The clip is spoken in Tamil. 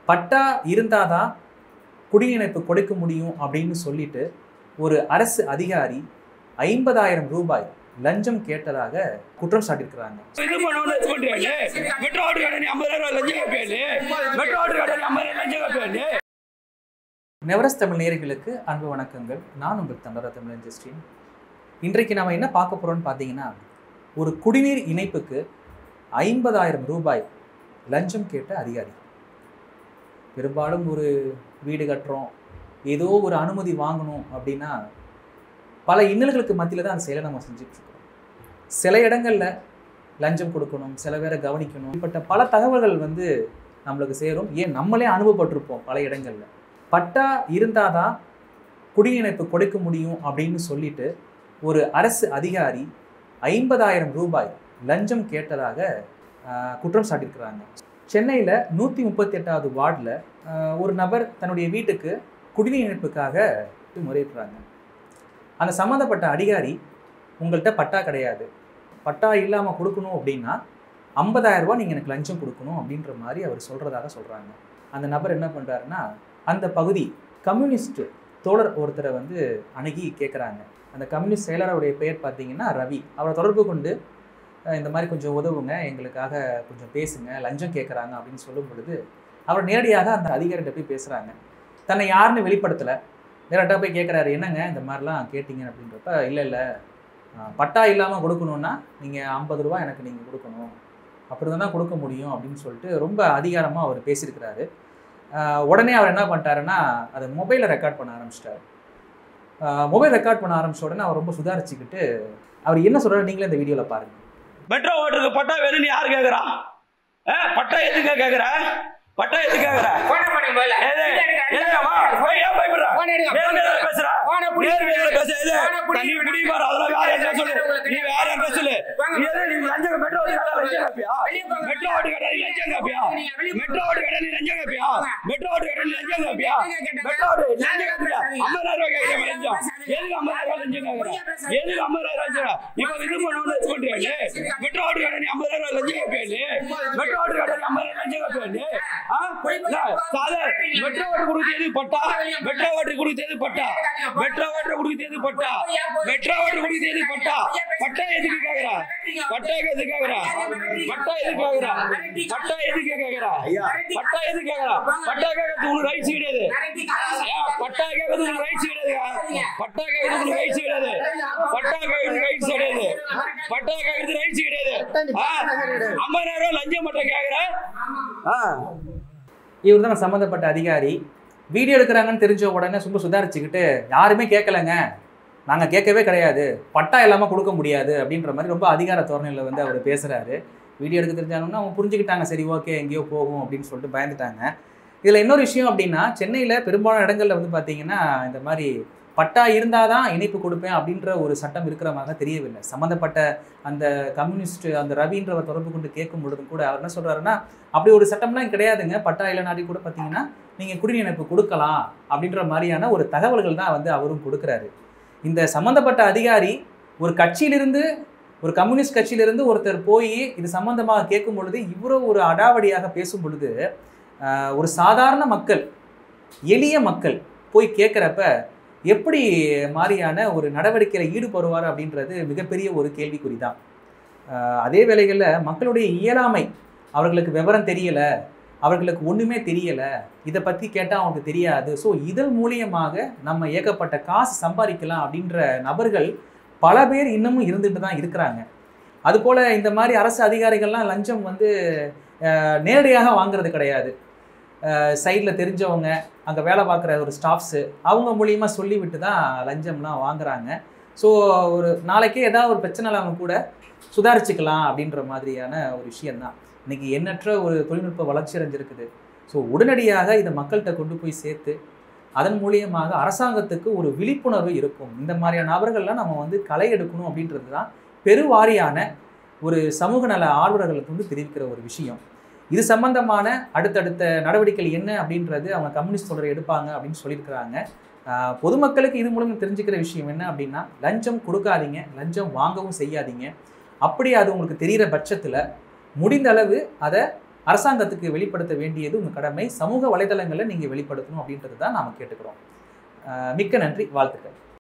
பட்டா இருந்தாதான் குடியிணைப்பு கொடுக்க முடியும் அப்படின்னு சொல்லிட்டு ஒரு அரசு அதிகாரி 50,000 ரூபாய் லஞ்சம் கேட்டதாக குற்றம் சாட்டியிருக்கிறாங்க. நெவரஸ் தமிழ் நேயர்களுக்கு அன்பு வணக்கங்கள். நான் உங்கள் தமிழர தமிழன் ஜஸ்டின். இன்றைக்கு நம்ம என்ன பார்க்க போறோம்னு பார்த்தீங்கன்னா, ஒரு குடிநீர் இணைப்புக்கு 50,000 ரூபாய் லஞ்சம் கேட்ட அதிகாரி. பெரும்பாலும் ஒரு வீடு கட்டுறோம், ஏதோ ஒரு அனுமதி வாங்கணும் அப்படின்னா பல இன்னல்களுக்கு மத்தியில் தான் அந்த செயலை நம்ம செஞ்சுட்ருக்கோம். சில இடங்களில் லஞ்சம் கொடுக்கணும், சில பேரை கவனிக்கணும், இப்பட்ட பல தகவல்கள் நம்மளுக்கு சேரும். ஏன் நம்மளே அனுபவப்பட்டிருப்போம் பல இடங்களில். பட்டா இருந்தால் தான் குடியிணைப்பு கொடுக்க முடியும் அப்படின்னு சொல்லிட்டு ஒரு அரசு அதிகாரி 50,000 ரூபாய் லஞ்சம் கேட்டதாக குற்றம் சாட்டியிருக்கிறாங்க. சென்னையில் 138வது வார்டில் ஒரு நபர் தன்னுடைய வீட்டுக்கு குடிநீர் இணைப்புக்காக முறையிடுறாங்க. அந்த சம்மந்தப்பட்ட அதிகாரி, உங்கள்கிட்ட பட்டா கிடையாது, பட்டா இல்லாமல் கொடுக்கணும் அப்படின்னா 50,000 ரூபா நீங்கள் எனக்கு லஞ்சம் கொடுக்கணும் அப்படின்ற மாதிரி அவர் சொல்கிறதாக சொல்கிறாங்க. அந்த நபர் என்ன பண்ணுறாருன்னா, அந்த பகுதி கம்யூனிஸ்ட் தோழர் ஒருத்தரை அணுகி கேட்குறாங்க. அந்த கம்யூனிஸ்ட் செயலாளருடைய பெயர் பார்த்தீங்கன்னா ரவி. அவரை தொடர்பு கொண்டு இந்த மாதிரி கொஞ்சம் உதவுங்க, எங்களுக்காக கொஞ்சம் பேசுங்க, லஞ்சம் கேட்குறாங்க அப்படின்னு சொல்லும் பொழுது அவர் நேரடியாக அந்த அதிகாரிகிட்ட போய் பேசுகிறாங்க. தன்னை யாருன்னு வெளிப்படுத்தலை, நேரடியாக போய் கேட்குறாரு, என்னங்க இந்த மாதிரிலாம் கேட்டிங்க அப்படின்றப்ப, இல்லை பட்டா இல்லாமல் கொடுக்கணுன்னா நீங்கள் 50 ரூபா எனக்கு நீங்கள் கொடுக்கணும், அப்படி தான் கொடுக்க முடியும் அப்படின்னு சொல்லிட்டு ரொம்ப அதிகாரமாக அவர் பேசியிருக்கிறாரு. உடனே அவர் என்ன பண்ணிட்டாருன்னா, அதை மொபைலில் ரெக்கார்ட் பண்ண ஆரம்பிச்சிட்டார். மொபைல் ரெக்கார்ட் பண்ண ஆரம்பிச்ச உடனே அவர் ரொம்ப சுதாரிச்சுக்கிட்டு அவர் என்ன சொல்கிறாரு நீங்களே இந்த வீடியோவில் பாருங்கள். மெட்ரோ ஓட்டருக்கு பட்டா வேணும்னு யார் கேட்குறா? பட்டா எதுக்கு கேட்குற? பட்டா எதுக்கு கேட்குற? இவர் தான் சம்மந்தப்பட்ட அதிகாரி. வீடியோ எடுக்கிறாங்கன்னு தெரிஞ்ச உடனே ரொம்ப சுதாரிச்சுக்கிட்டு, யாருமே கேட்கலைங்க, நாங்கள் கேட்கவே கிடையாது, பட்டா இல்லாமல் கொடுக்க முடியாது அப்படின்ற மாதிரி ரொம்ப அதிகார தோரணையில் அவர் பேசுகிறாரு. வீடியோ எடுக்க தெரிஞ்சாங்கன்னா அவங்க புரிஞ்சுக்கிட்டாங்க, சரி ஓகே எங்கேயோ போகும் அப்படின்னு சொல்லிட்டு பயந்துட்டாங்க. இதில் இன்னொரு விஷயம் அப்படின்னா, சென்னையில் பெரும்பாலான இடங்களில் பார்த்தீங்கன்னா இந்த மாதிரி பட்டா இருந்தால் தான் இணைப்பு கொடுப்பேன் அப்படின்ற ஒரு சட்டம் இருக்கிற மாதிரி தெரியவில்லை. சம்மந்தப்பட்ட அந்த கம்யூனிஸ்ட் அந்த ரவின்றவர் தொடர்பு கொண்டு கேட்கும் பொழுதும் கூட அவர் என்ன சொல்கிறாருன்னா, அப்படி ஒரு சட்டம்லாம் கிடையாதுங்க, பட்டா இல்லைனாடி கூட பார்த்தீங்கன்னா நீங்கள் குடிநீர் இணைப்பு கொடுக்கலாம் அப்படின்ற மாதிரியான ஒரு தகவல்கள் தான் அவரும் கொடுக்குறாரு. இந்த சம்மந்தப்பட்ட அதிகாரி ஒரு கட்சியிலிருந்து, ஒரு கம்யூனிஸ்ட் கட்சியிலிருந்து ஒருத்தர் போய் இது சம்மந்தமாக கேட்கும் பொழுது இவ்வளோ ஒரு அடாவடியாக பேசும் பொழுது, ஒரு சாதாரண மக்கள், எளிய மக்கள் போய் கேட்குறப்ப எப்படி மாதிரியான ஒரு நடவடிக்கையில் ஈடுபடுவார் அப்படின்றது மிகப்பெரிய ஒரு கேள்விக்குறி தான். அதே வேளைகளில் மக்களுடைய இயலாமை, அவர்களுக்கு விவரம் தெரியலை, அவர்களுக்கு ஒன்றுமே தெரியலை, இதை பற்றி கேட்டால் அவங்களுக்கு தெரியாது, ஸோ இதன் மூலியமாக நம்ம ஏகப்பட்ட காசு சம்பாதிக்கலாம் அப்படின்ற நபர்கள் பல பேர் இன்னமும் இருந்துட்டு தான் இருக்கிறாங்க. அதுபோல் இந்த மாதிரி அரசு அதிகாரிகள்லாம் லஞ்சம் நேரடியாக வாங்குறது கிடையாது. சைடில் தெரிஞ்சவங்க, அங்கே வேலை பார்க்குற ஒரு ஸ்டாஃப்ஸு, அவங்க மூலியமாக சொல்லிவிட்டு தான் லஞ்சம்லாம் வாங்குறாங்க. ஸோ ஒரு நாளைக்கே ஏதாவது ஒரு பிரச்சனை இல்லாமல் கூட சுதாரிச்சுக்கலாம் அப்படின்ற மாதிரியான ஒரு விஷயந்தான். இன்றைக்கி எண்ணற்ற ஒரு தொழில்நுட்ப வளர்ச்சி அடைஞ்சிருக்குது. ஸோ உடனடியாக இதை மக்கள்கிட்ட கொண்டு போய் சேர்த்து அதன் மூலியமாக அரசாங்கத்துக்கு ஒரு விழிப்புணர்வு இருக்கும். இந்த மாதிரியான நபர்கள்லாம் நம்ம களை எடுக்கணும் அப்படின்றது தான் பெருவாரியான ஒரு சமூக நல ஆர்வலர்களுக்கு தெரிவிக்கிற ஒரு விஷயம். இது சம்பந்தமான அடுத்தடுத்த நடவடிக்கைகள் என்ன அப்படின்றது அவங்க கம்யூனிஸ்ட் தொடரை எடுப்பாங்க அப்படின்னு சொல்லியிருக்கிறாங்க. பொதுமக்களுக்கு இது மூலம் தெரிஞ்சுக்கிற விஷயம் என்ன அப்படின்னா, லஞ்சம் கொடுக்காதீங்க, லஞ்சம் வாங்கவும் செய்யாதீங்க. அப்படி அது உங்களுக்கு தெரிகிற பட்சத்தில் முடிந்த அளவு அதை அரசாங்கத்துக்கு வெளிப்படுத்த வேண்டியது உங்கள் கடமை. சமூக வலைதளங்களில் நீங்கள் வெளிப்படுத்தணும் அப்படின்றது தான் நாம் கேட்டுக்கிறோம். மிக்க நன்றி, வாழ்த்துக்கள்.